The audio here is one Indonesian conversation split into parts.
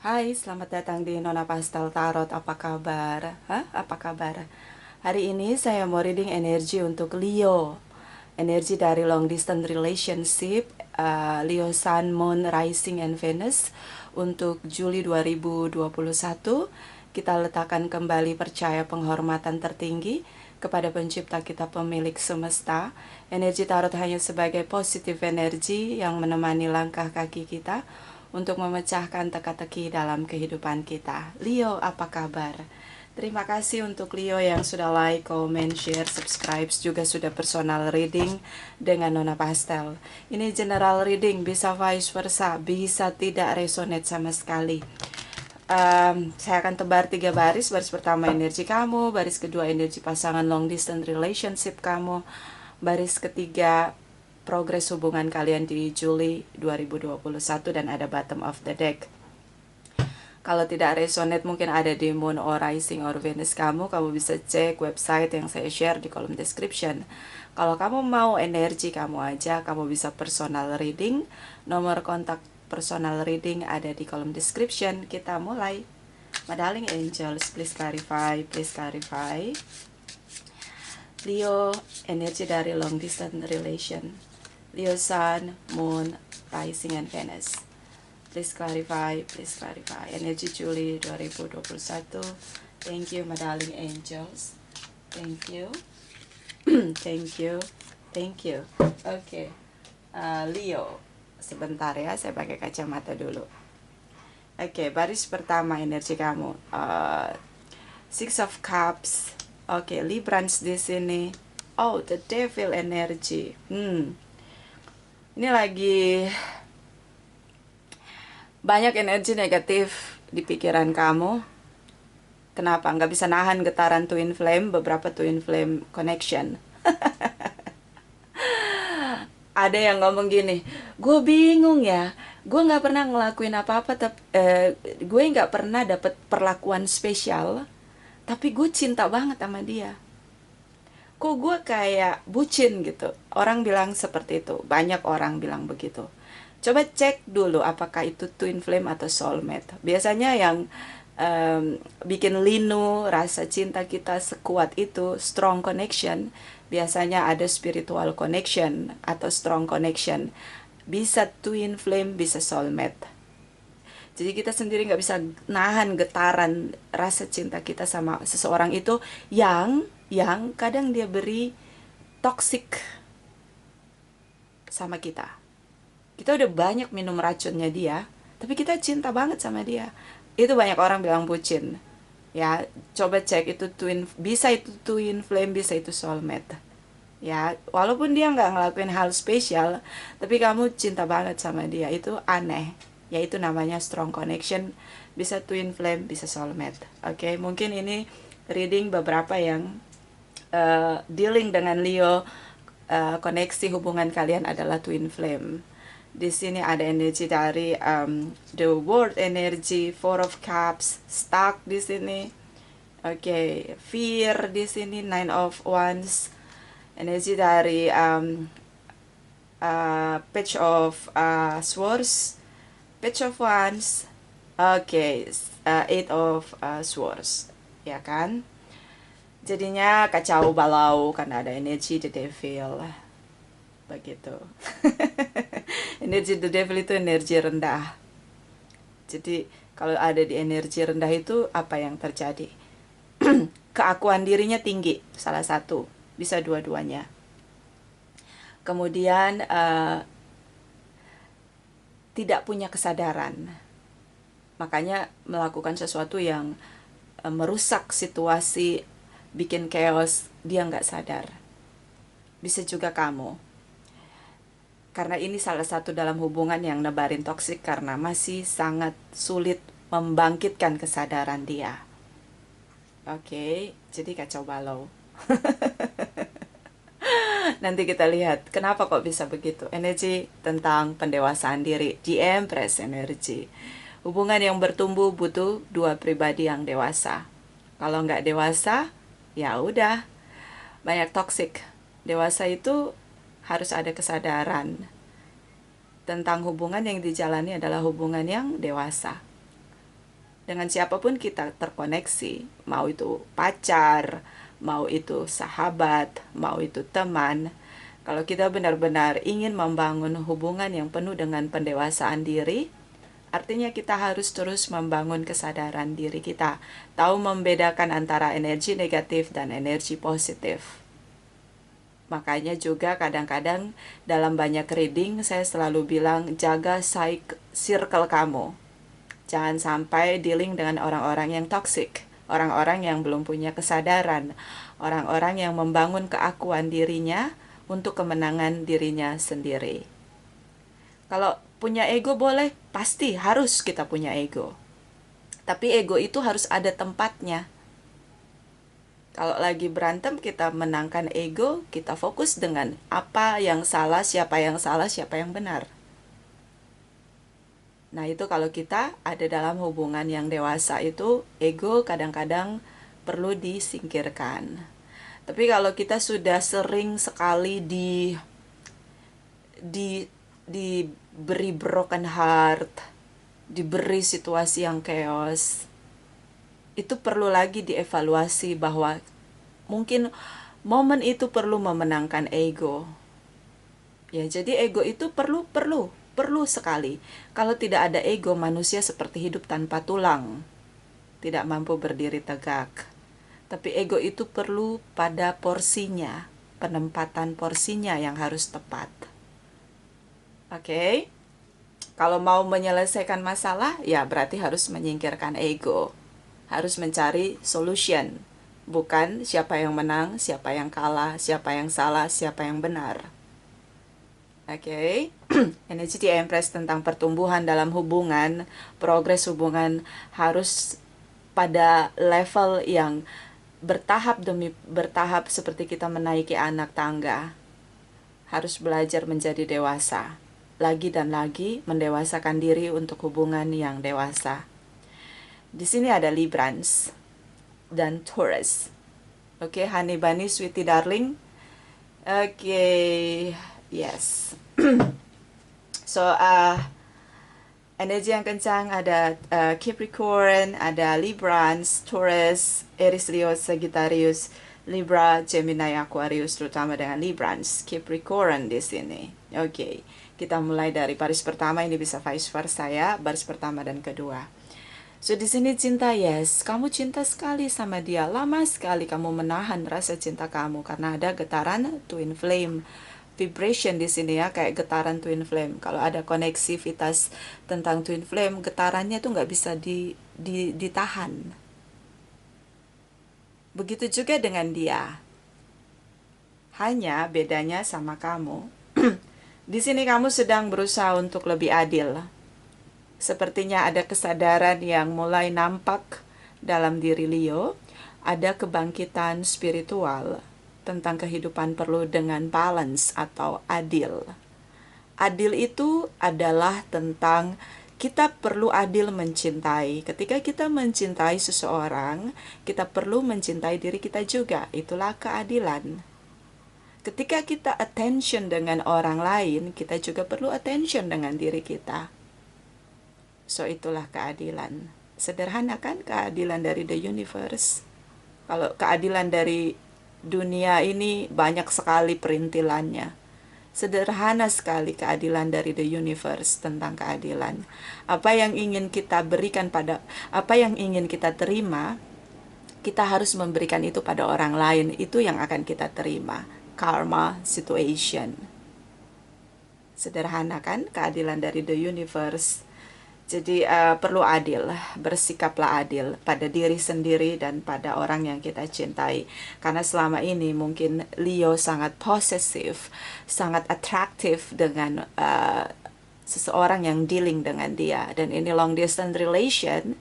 Hai, selamat datang di Nona Pastel Tarot. Apa kabar? Apa kabar? Hari ini saya mau reading energi untuk Leo. Energi dari long distance relationship, Leo Sun, Moon, Rising, and Venus untuk Juli 2021. Kita letakkan kembali percaya penghormatan tertinggi kepada pencipta kita, pemilik semesta. Energi tarot hanya sebagai positif energi yang menemani langkah kaki kita untuk memecahkan teka-teki dalam kehidupan kita. Leo, apa kabar? Terima kasih untuk Leo yang sudah like, comment, share, subscribe, juga sudah personal reading dengan Nona Pastel. Ini general reading, bisa vice versa, bisa tidak resonate sama sekali. Saya akan tebar 3 baris. Baris pertama energi kamu, baris kedua energi pasangan long distance relationship kamu, baris ketiga progres hubungan kalian di Juli 2021, dan ada bottom of the deck. Kalau tidak resonate, mungkin ada di Moon or Rising or Venus kamu bisa cek website yang saya share di kolom description. Kalau kamu mau energi kamu aja, kamu bisa personal reading. Nomor kontak personal reading ada di kolom description. Kita mulai. My darling angels, please clarify, please clarify. Leo, energi dari long distance relation. Leo Sun, Moon, Rising, and Venus. Please clarify, please clarify. Energi Juli 2021. Thank you, my darling angels. Thank you. Thank you. Thank you. Oke. Leo. Sebentar ya, saya pakai kacamata dulu. Oke, baris pertama energi kamu. Six of Cups. Oke, Librans di sini. Oh, the Devil energy. Ini lagi banyak energi negatif di pikiran kamu. Kenapa? Nggak bisa nahan getaran twin flame, beberapa twin flame connection. Ada yang ngomong gini, gue bingung ya, gue nggak pernah ngelakuin apa-apa, gue nggak pernah dapet perlakuan spesial, tapi gue cinta banget sama dia. Kok gue kayak bucin gitu. Orang bilang seperti itu, banyak orang bilang begitu. Coba cek dulu apakah itu twin flame atau soulmate. Biasanya yang bikin linu rasa cinta kita sekuat itu, strong connection, biasanya ada spiritual connection atau strong connection. Bisa twin flame, bisa soulmate. Jadi kita sendiri nggak bisa nahan getaran rasa cinta kita sama seseorang itu yang kadang dia beri toxic sama kita. Kita udah banyak minum racunnya dia, tapi kita cinta banget sama dia. Itu banyak orang bilang bucin. Ya, coba cek itu bisa itu twin flame, bisa itu soulmate. Ya, walaupun dia nggak ngelakuin hal spesial, tapi kamu cinta banget sama dia, itu aneh. Yaitu namanya strong connection, bisa twin flame, bisa soulmate. Oke, mungkin ini reading beberapa yang dealing dengan Leo, koneksi hubungan kalian adalah twin flame. Di sini ada energi dari the world energy, Four of Cups, stuck di sini. Oke, fear di sini, Nine of Wands. Energi dari Page of Swords, Page of Wands. Oke, Eight of Swords, ya kan? Jadinya kacau balau karena ada energi the devil. Begitu. Energi the devil itu energi rendah. Jadi kalau ada di energi rendah itu apa yang terjadi? Keakuan dirinya tinggi, salah satu, bisa dua-duanya. Kemudian tidak punya kesadaran, makanya melakukan sesuatu yang merusak situasi, bikin chaos, dia nggak sadar. Bisa juga kamu, karena ini salah satu dalam hubungan yang nebarin toksik karena masih sangat sulit membangkitkan kesadaran dia. Oke, jadi kacau balau. Nanti kita lihat kenapa kok bisa begitu. Energi tentang pendewasaan diri, the Empress energy. Hubungan yang bertumbuh butuh dua pribadi yang dewasa. Kalau nggak dewasa, ya udah, banyak toksik. Dewasa itu harus ada kesadaran tentang hubungan yang dijalani adalah hubungan yang dewasa. Dengan siapapun kita terkoneksi, mau itu pacar, mau itu sahabat, mau itu teman. Kalau kita benar-benar ingin membangun hubungan yang penuh dengan pendewasaan diri, artinya kita harus terus membangun kesadaran diri kita, tahu membedakan antara energi negatif dan energi positif. Makanya juga kadang-kadang dalam banyak reading saya selalu bilang jaga circle kamu. Jangan sampai dealing dengan orang-orang yang toxic, orang-orang yang belum punya kesadaran, orang-orang yang membangun keakuan dirinya untuk kemenangan dirinya sendiri. Kalau punya ego boleh, pasti harus kita punya ego. Tapi ego itu harus ada tempatnya. Kalau lagi berantem kita menangkan ego, kita fokus dengan apa yang salah, siapa yang benar. Nah itu kalau kita ada dalam hubungan yang dewasa itu, ego kadang-kadang perlu disingkirkan. Tapi kalau kita sudah sering sekali diberi broken heart, diberi situasi yang chaos, itu perlu lagi dievaluasi bahwa mungkin momen itu perlu memenangkan ego. Ya, jadi ego itu perlu sekali. Kalau tidak ada ego, manusia seperti hidup tanpa tulang, tidak mampu berdiri tegak. Tapi ego itu perlu pada porsinya, penempatan porsinya yang harus tepat. Oke? Kalau mau menyelesaikan masalah, ya berarti harus menyingkirkan ego. Harus mencari solution, bukan siapa yang menang, siapa yang kalah, siapa yang salah, siapa yang benar. Oke, energi di Empress tentang pertumbuhan dalam hubungan, progres hubungan harus pada level yang bertahap demi bertahap seperti kita menaiki anak tangga. Harus belajar menjadi dewasa, lagi dan lagi mendewasakan diri untuk hubungan yang dewasa. Di sini ada Librans dan Taurus. Oke, honey bunny, sweetie darling. Oke, yes. So, energi yang kencang ada Capricorn, ada Librans, Taurus, Aries, Leo, Sagittarius, Libra, Gemini, Aquarius, terutama dengan Librans, Capricorn di sini. Oke, kita mulai dari baris pertama, ini bisa vice versa ya, baris pertama dan kedua. So di sini cinta, yes, kamu cinta sekali sama dia, lama sekali kamu menahan rasa cinta kamu karena ada getaran twin flame vibration di sini ya, kayak getaran twin flame. Kalau ada koneksivitas tentang twin flame, getarannya tuh nggak bisa ditahan. Begitu juga dengan dia. Hanya bedanya sama kamu. Di sini kamu sedang berusaha untuk lebih adil. Sepertinya ada kesadaran yang mulai nampak dalam diri Leo, ada kebangkitan spiritual tentang kehidupan perlu dengan balance atau adil. Adil itu adalah tentang kita perlu adil mencintai. Ketika kita mencintai seseorang, kita perlu mencintai diri kita juga. Itulah keadilan. Ketika kita attention dengan orang lain, kita juga perlu attention dengan diri kita. So itulah keadilan. Sederhana kan keadilan dari the universe? Kalau keadilan dari dunia ini banyak sekali perintilannya. Sederhana sekali keadilan dari the universe tentang keadilan. Apa yang ingin kita berikan apa yang ingin kita terima, kita harus memberikan itu pada orang lain. Itu yang akan kita terima. Karma situation. Sederhana kan keadilan dari the universe? Jadi perlu adil, bersikaplah adil pada diri sendiri dan pada orang yang kita cintai. Karena selama ini mungkin Leo sangat posesif, sangat atraktif dengan seseorang yang dealing dengan dia. Dan ini long distance relation,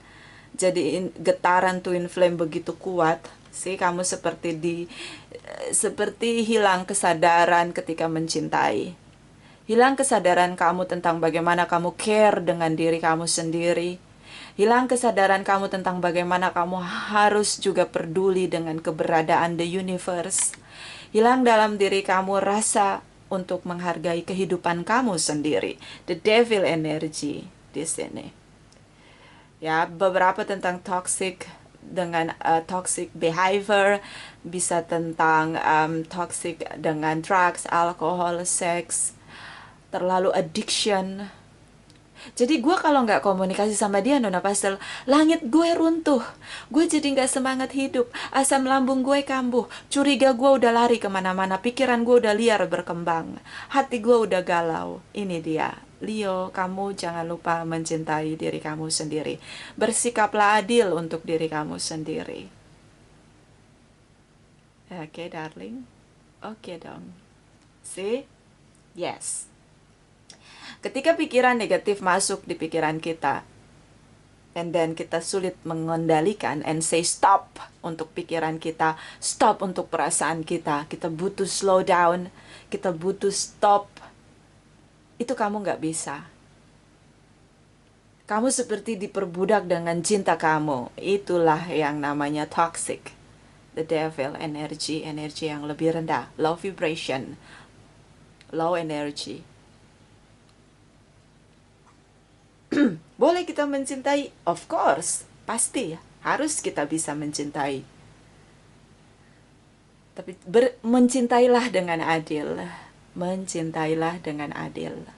jadi getaran twin flame begitu kuat. Kamu seperti hilang kesadaran ketika mencintai. Hilang kesadaran kamu tentang bagaimana kamu care dengan diri kamu sendiri. Hilang kesadaran kamu tentang bagaimana kamu harus juga peduli dengan keberadaan the universe. Hilang dalam diri kamu rasa untuk menghargai kehidupan kamu sendiri. The devil energy di sini. Ya, beberapa tentang toxic dengan toxic behavior, bisa tentang toxic dengan drugs, alkohol, seks, terlalu addiction. Jadi gue kalau nggak komunikasi sama dia, Nona Pastel, langit gue runtuh. Gue jadi nggak semangat hidup. Asam lambung gue kambuh. Curiga gue udah lari kemana-mana. Pikiran gue udah liar berkembang. Hati gue udah galau. Ini dia. Leo, kamu jangan lupa mencintai diri kamu sendiri. Bersikaplah adil untuk diri kamu sendiri. Oke, darling. Oke dong. See? Yes. Ketika pikiran negatif masuk di pikiran kita, and then kita sulit mengendalikan and say stop untuk pikiran kita, stop untuk perasaan kita butuh slow down, kita butuh stop. Itu kamu nggak bisa. Kamu seperti diperbudak dengan cinta kamu. Itulah yang namanya toxic. The devil energy, energi yang lebih rendah, low vibration, low energy. Boleh kita mencintai? Of course, pasti harus kita bisa mencintai. Tapi mencintailah dengan adil. Mencintailah dengan adil.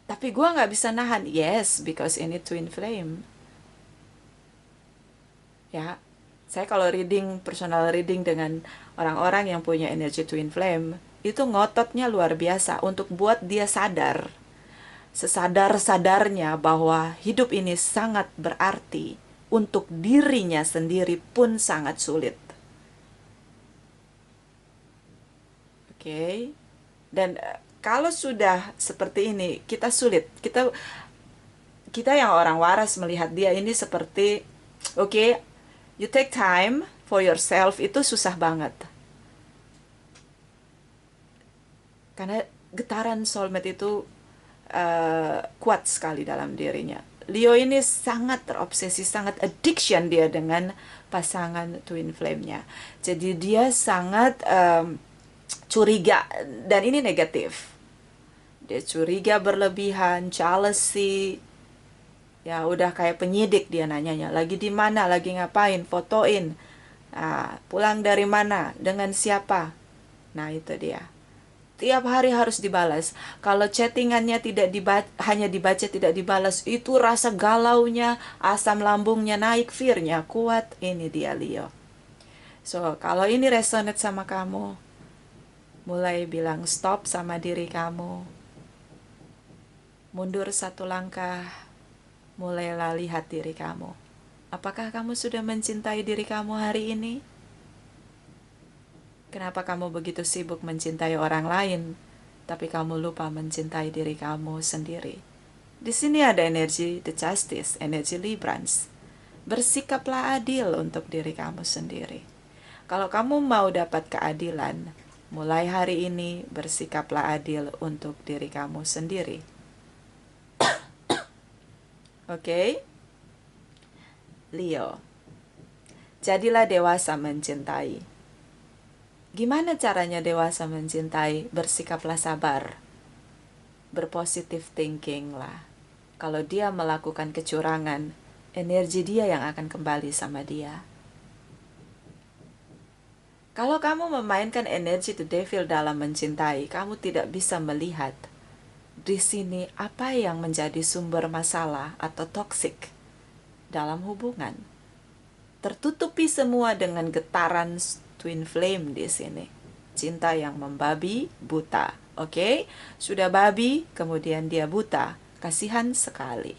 Tapi gue nggak bisa nahan. Yes, because ini twin flame. Ya, saya kalau reading, personal reading dengan orang-orang yang punya energi twin flame, itu ngototnya luar biasa untuk buat dia sadar. Sesadar-sadarnya bahwa hidup ini sangat berarti, untuk dirinya sendiri pun sangat sulit. Oke. Dan kalau sudah seperti ini, kita sulit. Kita yang orang waras melihat dia ini seperti, oke, you take time for yourself, itu susah banget. Karena getaran soulmate itu kuat sekali dalam dirinya. Leo ini sangat terobsesi, sangat addiction dia dengan pasangan twin flame-nya. Jadi dia sangat curiga, dan ini negatif. Dia curiga berlebihan, jealousy. Ya udah kayak penyidik dia nanyanya, lagi di mana, lagi ngapain, fotoin. Pulang dari mana, dengan siapa. Nah itu dia. Tiap hari harus dibalas. Kalau chattingannya hanya dibaca tidak dibalas, itu rasa galaunya, asam lambungnya naik, fear-nya kuat. Ini dia Leo. So, kalau ini resonate sama kamu, mulai bilang stop sama diri kamu. Mundur satu langkah, mulailah lihat diri kamu. Apakah kamu sudah mencintai diri kamu hari ini? Kenapa kamu begitu sibuk mencintai orang lain, tapi kamu lupa mencintai diri kamu sendiri? Di sini ada energi The Justice, energi Librans. Bersikaplah adil untuk diri kamu sendiri. Kalau kamu mau dapat keadilan, mulai hari ini bersikaplah adil untuk diri kamu sendiri. Oke? Leo, jadilah dewasa mencintai. Gimana caranya dewasa mencintai? Bersikaplah sabar. Berpositif thinking lah. Kalau dia melakukan kecurangan, energi dia yang akan kembali sama dia. Kalau kamu memainkan energi the devil dalam mencintai, kamu tidak bisa melihat di sini apa yang menjadi sumber masalah atau toksik dalam hubungan. Tertutupi semua dengan getaran twin flame di sini. Cinta yang membabi buta. Oke? Sudah babi, kemudian dia buta. Kasihan sekali.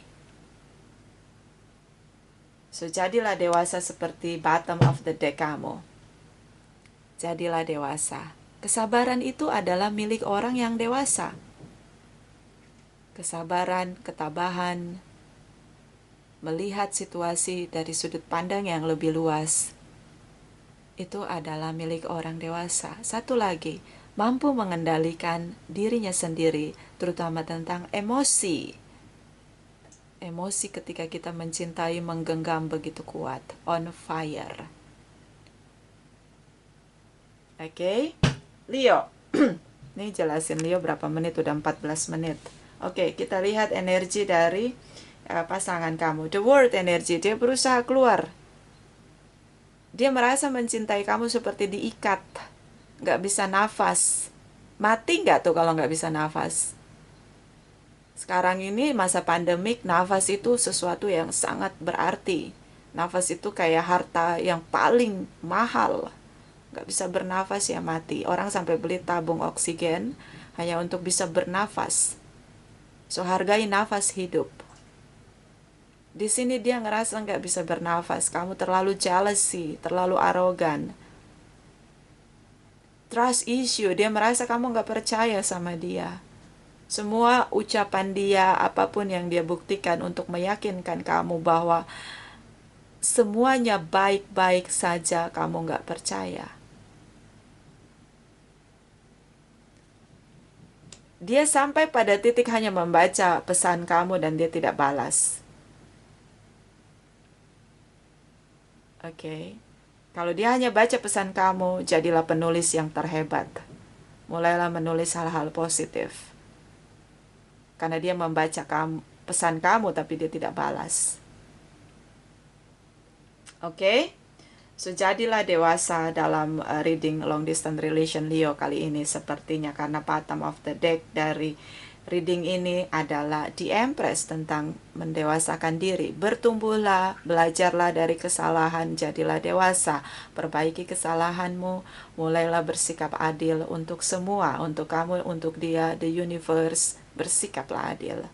So, jadilah dewasa seperti bottom of the deck kamu. Jadilah dewasa. Kesabaran itu adalah milik orang yang dewasa. Kesabaran, ketabahan, melihat situasi dari sudut pandang yang lebih luas, itu adalah milik orang dewasa. Satu lagi, mampu mengendalikan dirinya sendiri, terutama tentang emosi. Emosi ketika kita mencintai menggenggam begitu kuat, on fire. Oke, Leo. Ini jelasin Leo berapa menit, udah 14 menit. Oke, kita lihat energi dari pasangan kamu. The World energy, dia berusaha keluar. Dia merasa mencintai kamu seperti diikat, nggak bisa nafas. Mati nggak tuh kalau nggak bisa nafas? Sekarang ini masa pandemik, nafas itu sesuatu yang sangat berarti. Nafas itu kayak harta yang paling mahal. Nggak bisa bernafas ya mati. Orang sampai beli tabung oksigen hanya untuk bisa bernafas. So, hargai nafas hidup. Di sini dia ngerasa nggak bisa bernafas. Kamu terlalu jealousy, terlalu arogan. Trust issue, dia merasa kamu nggak percaya sama dia. Semua ucapan dia, apapun yang dia buktikan untuk meyakinkan kamu bahwa semuanya baik-baik saja, kamu nggak percaya. Dia sampai pada titik hanya membaca pesan kamu dan dia tidak balas. Oke. Kalau dia hanya baca pesan kamu, jadilah penulis yang terhebat. Mulailah menulis hal-hal positif. Karena dia membaca pesan kamu tapi dia tidak balas. Oke? So, jadilah dewasa dalam reading long distance relation Leo kali ini sepertinya, karena bottom of the deck dari reading ini adalah The Empress, tentang mendewasakan diri. Bertumbuhlah, belajarlah dari kesalahan, jadilah dewasa, perbaiki kesalahanmu, mulailah bersikap adil untuk semua, untuk kamu, untuk dia, the universe, bersikaplah adil.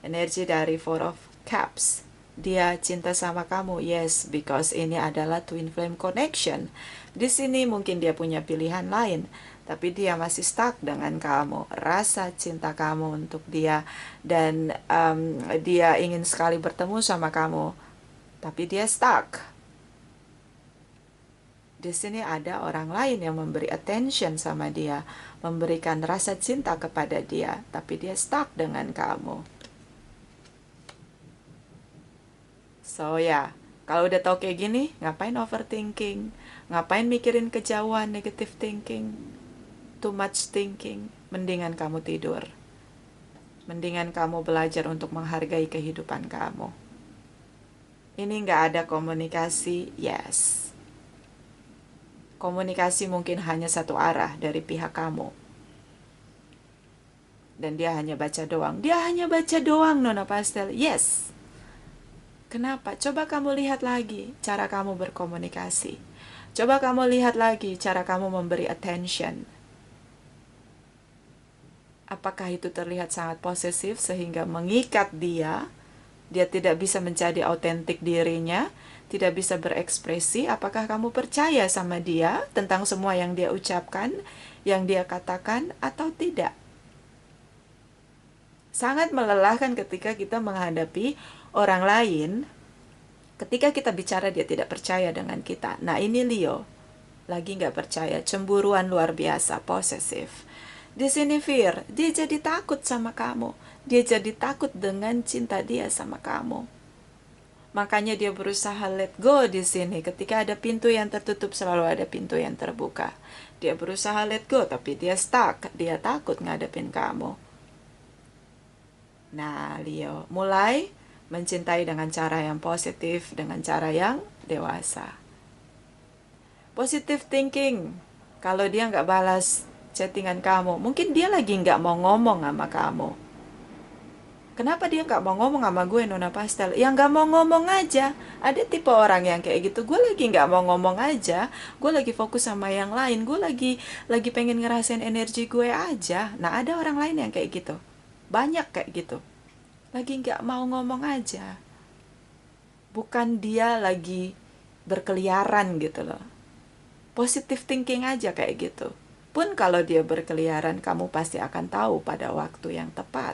Energi dari Four of Cups, dia cinta sama kamu, yes, because ini adalah twin flame connection. Di sini mungkin dia punya pilihan lain, tapi dia masih stuck dengan kamu, rasa cinta kamu untuk dia, dan dia ingin sekali bertemu sama kamu, tapi dia stuck. Di sini ada orang lain yang memberi attention sama dia, memberikan rasa cinta kepada dia, tapi dia stuck dengan kamu. So ya, kalau udah tau kayak gini, ngapain overthinking? Ngapain mikirin kejauhan, negative thinking, too much thinking? Mendingan kamu tidur. Mendingan kamu belajar untuk menghargai kehidupan kamu. Ini nggak ada komunikasi, yes. Komunikasi mungkin hanya satu arah dari pihak kamu. Dan dia hanya baca doang. Dia hanya baca doang, Nona Pastel, yes. Kenapa? Coba kamu lihat lagi cara kamu berkomunikasi. Coba kamu lihat lagi cara kamu memberi attention. Apakah itu terlihat sangat posesif sehingga mengikat dia? Dia tidak bisa menjadi autentik dirinya, tidak bisa berekspresi. Apakah kamu percaya sama dia tentang semua yang dia ucapkan, yang dia katakan, atau tidak? Sangat melelahkan ketika kita menghadapi orang lain, ketika kita bicara dia tidak percaya dengan kita. Nah, ini Leo lagi nggak percaya, cemburuan luar biasa, posesif. Di sini fear, dia jadi takut sama kamu, dia jadi takut dengan cinta dia sama kamu. Makanya dia berusaha let go di sini. Ketika ada pintu yang tertutup, selalu ada pintu yang terbuka. Dia berusaha let go, tapi dia stuck, dia takut ngadepin kamu. Nah, Leo, mulai mencintai dengan cara yang positif, dengan cara yang dewasa. Positive thinking, kalau dia nggak balas chattingan kamu, mungkin dia lagi nggak mau ngomong sama kamu. Kenapa dia nggak mau ngomong sama gue, Nona Pastel? Ya nggak mau ngomong aja. Ada tipe orang yang kayak gitu, gue lagi nggak mau ngomong aja, gue lagi fokus sama yang lain, gue lagi pengen ngerasain energi gue aja. Nah, ada orang lain yang kayak gitu, banyak kayak gitu, lagi nggak mau ngomong aja, bukan dia lagi berkeliaran gitu loh. Positive thinking aja kayak gitu. Pun kalau dia berkeliaran, kamu pasti akan tahu pada waktu yang tepat.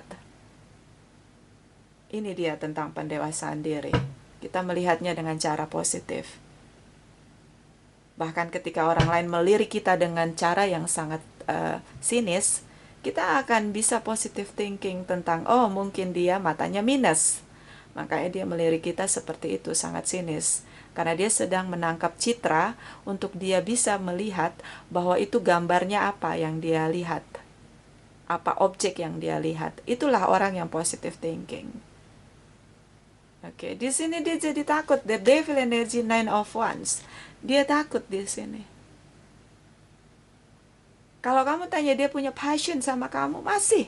Ini dia tentang pendewasaan diri. Kita melihatnya dengan cara positif. Bahkan ketika orang lain melirik kita dengan cara yang sangat sinis, kita akan bisa positive thinking tentang, oh mungkin dia matanya minus, makanya dia melirik kita seperti itu, sangat sinis, karena dia sedang menangkap citra untuk dia bisa melihat bahwa itu gambarnya apa yang dia lihat, apa objek yang dia lihat. Itulah orang yang positive thinking. Oke, di sini dia jadi takut. The devil energy nine of wands. Dia takut di sini. Kalau kamu tanya dia punya passion sama kamu, masih.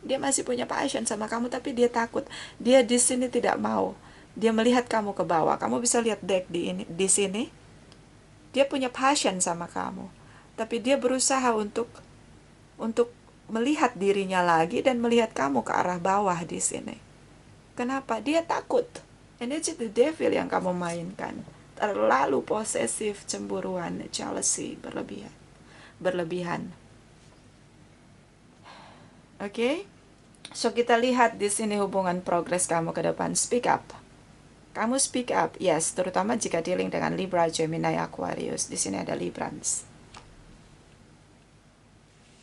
Dia masih punya passion sama kamu, tapi dia takut. Dia di sini tidak mau. Dia melihat kamu ke bawah. Kamu bisa lihat deck di sini. Dia punya passion sama kamu, tapi dia berusaha untuk melihat dirinya lagi dan melihat kamu ke arah bawah di sini. Kenapa? Dia takut. Energi the devil yang kamu mainkan. Terlalu posesif, cemburuan, jealousy, berlebihan. Oke? So kita lihat di sini hubungan progres kamu ke depan. Speak up. Kamu speak up, yes, terutama jika dealing dengan Libra, Gemini, Aquarius. Di sini ada Librans.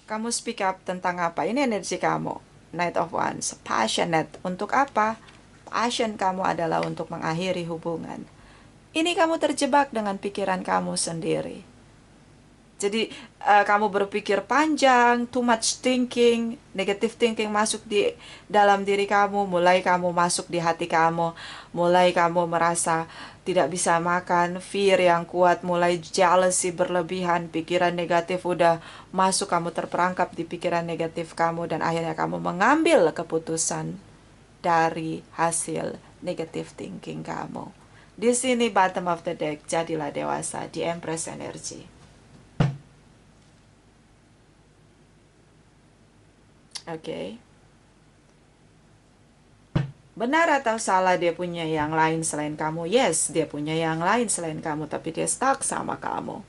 Kamu speak up tentang apa? Ini energi kamu. Knight of Wands. Passionate. Untuk apa? Passion kamu adalah untuk mengakhiri hubungan. Ini kamu terjebak dengan pikiran kamu sendiri. Jadi kamu berpikir panjang, too much thinking, negative thinking masuk di dalam diri kamu, mulai kamu masuk di hati kamu, mulai kamu merasa tidak bisa makan, fear yang kuat, mulai jealousy berlebihan, pikiran negatif udah masuk, kamu terperangkap di pikiran negatif kamu, dan akhirnya kamu mengambil keputusan dari hasil negative thinking kamu. Di sini bottom of the deck, jadilah dewasa, di Empress energy. Oke. Benar atau salah dia punya yang lain selain kamu? Yes, dia punya yang lain selain kamu, tapi dia stuck sama kamu.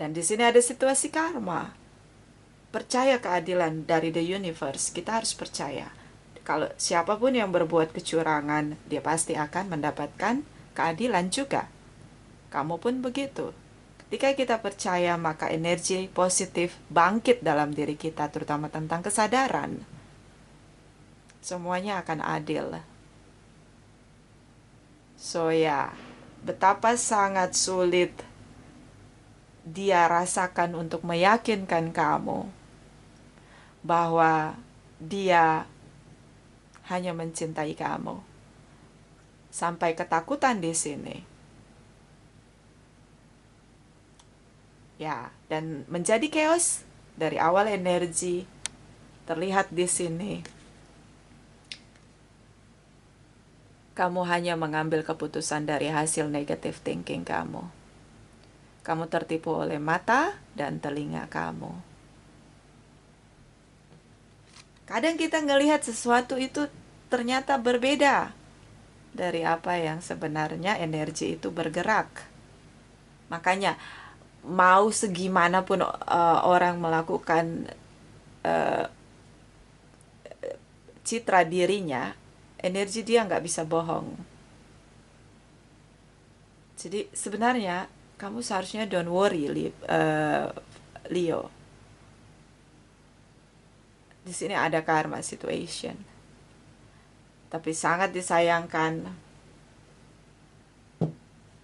Dan di sini ada situasi karma. Percaya keadilan dari the universe. Kita harus percaya. Kalau siapapun yang berbuat kecurangan, dia pasti akan mendapatkan keadilan juga. Kamu pun begitu. Ketika kita percaya, maka energi positif bangkit dalam diri kita, terutama tentang kesadaran. Semuanya akan adil. So ya, betapa sangat sulit dia rasakan untuk meyakinkan kamu bahwa dia hanya mencintai kamu. Sampai ketakutan di sini. Ya, dan menjadi chaos dari awal energi terlihat di sini. Kamu hanya mengambil keputusan dari hasil negative thinking kamu. Kamu tertipu oleh mata dan telinga kamu. Kadang kita ngelihat sesuatu itu ternyata berbeda dari apa yang sebenarnya energi itu bergerak. Makanya mau segimanapun orang melakukan citra dirinya, energi dia nggak bisa bohong. Jadi sebenarnya kamu seharusnya don't worry, Leo. Di sini ada karma situation. Tapi sangat disayangkan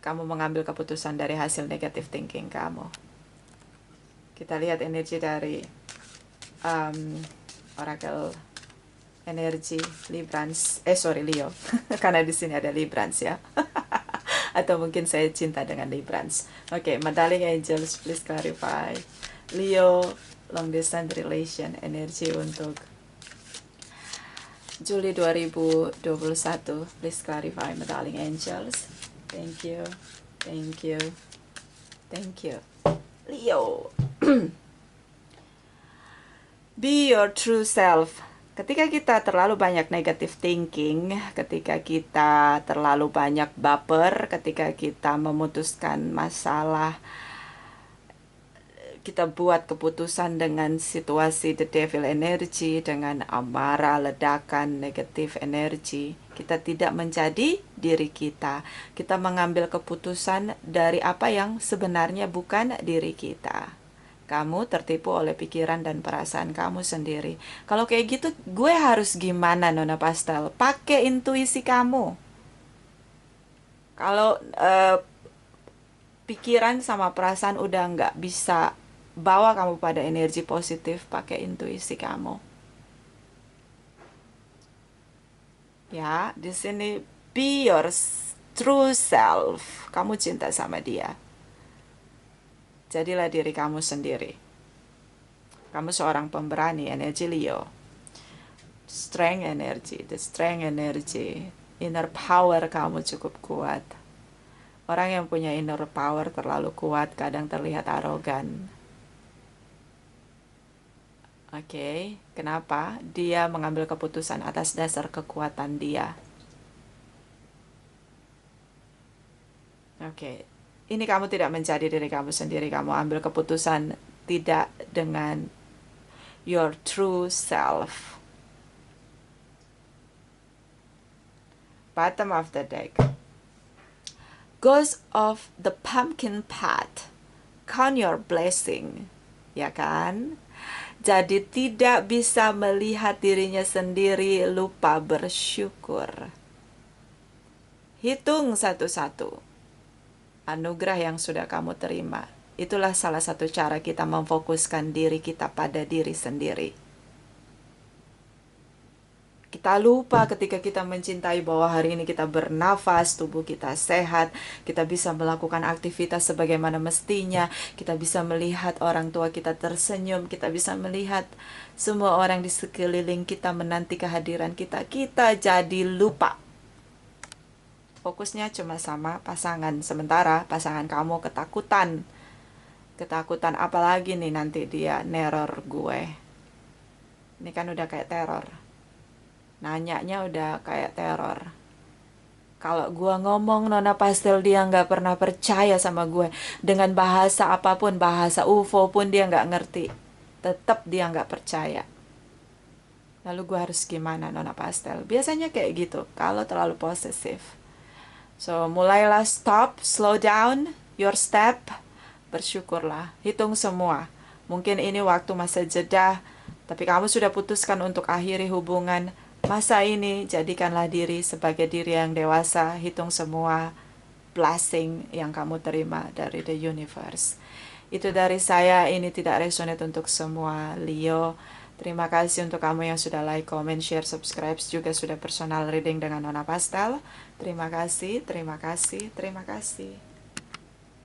kamu mengambil keputusan dari hasil negative thinking kamu. Kita lihat energi dari Oracle energi Librans, Leo. Karena di sini ada Librans ya. Atau mungkin saya cinta dengan Librans. Oke, my darling angels, please clarify. Leo, long distance relation, energi untuk Juli 2021. Please clarify, my darling angels. Thank you. Thank you. Thank you. Leo. Be your true self. Ketika kita terlalu banyak negative thinking, ketika kita terlalu banyak baper, ketika kita memutuskan masalah, kita buat keputusan dengan situasi the devil energy, dengan amarah, ledakan, negatif energi, kita tidak menjadi diri kita. Kita mengambil keputusan dari apa yang sebenarnya bukan diri kita. Kamu tertipu oleh pikiran dan perasaan kamu sendiri. Kalau kayak gitu, gue harus gimana, Nona Pastel? Pakai intuisi kamu. Kalau pikiran sama perasaan udah nggak bisa bawa kamu pada energi positif, pakai intuisi kamu. Ya, di sini be your true self. Kamu cinta sama dia. Jadilah diri kamu sendiri. Kamu seorang pemberani, energi Leo. Strength energy, the strength energy. Inner power kamu cukup kuat. Orang yang punya inner power terlalu kuat kadang terlihat arogan. Oke, kenapa? Dia mengambil keputusan atas dasar kekuatan dia. Oke, ini kamu tidak menjadi diri kamu sendiri. Kamu ambil keputusan tidak dengan your true self. Bottom of the deck. Ghost of the pumpkin patch. Count your blessing. Ya kan? Jadi tidak bisa melihat dirinya sendiri, lupa bersyukur. Hitung satu-satu anugerah yang sudah kamu terima. Itulah salah satu cara kita memfokuskan diri kita pada diri sendiri. Kita lupa ketika kita mencintai bahwa hari ini kita bernafas, tubuh kita sehat, kita bisa melakukan aktivitas sebagaimana mestinya, kita bisa melihat orang tua kita tersenyum, kita bisa melihat semua orang di sekeliling kita menanti kehadiran kita. Kita jadi lupa. Fokusnya cuma sama pasangan, sementara pasangan kamu ketakutan. Ketakutan apalagi nih nanti dia neror gue. Ini kan udah kayak teror. Nanyanya udah kayak teror. Kalau gue ngomong Nona Pastel dia nggak pernah percaya sama gue. Dengan bahasa apapun, bahasa UFO pun dia nggak ngerti. Tetap dia nggak percaya. Lalu gue harus gimana Nona Pastel? Biasanya kayak gitu, kalau terlalu posesif. So, mulailah stop, slow down your step. Bersyukurlah, hitung semua. Mungkin ini waktu masa jeda, tapi kamu sudah putuskan untuk akhiri hubungan. Masa ini, jadikanlah diri sebagai diri yang dewasa. Hitung semua blessing yang kamu terima dari the universe. Itu dari saya, ini tidak resonate untuk semua Leo. Terima kasih untuk kamu yang sudah like, comment, share, subscribe, juga sudah personal reading dengan Nona Pastel. Terima kasih, terima kasih, terima kasih.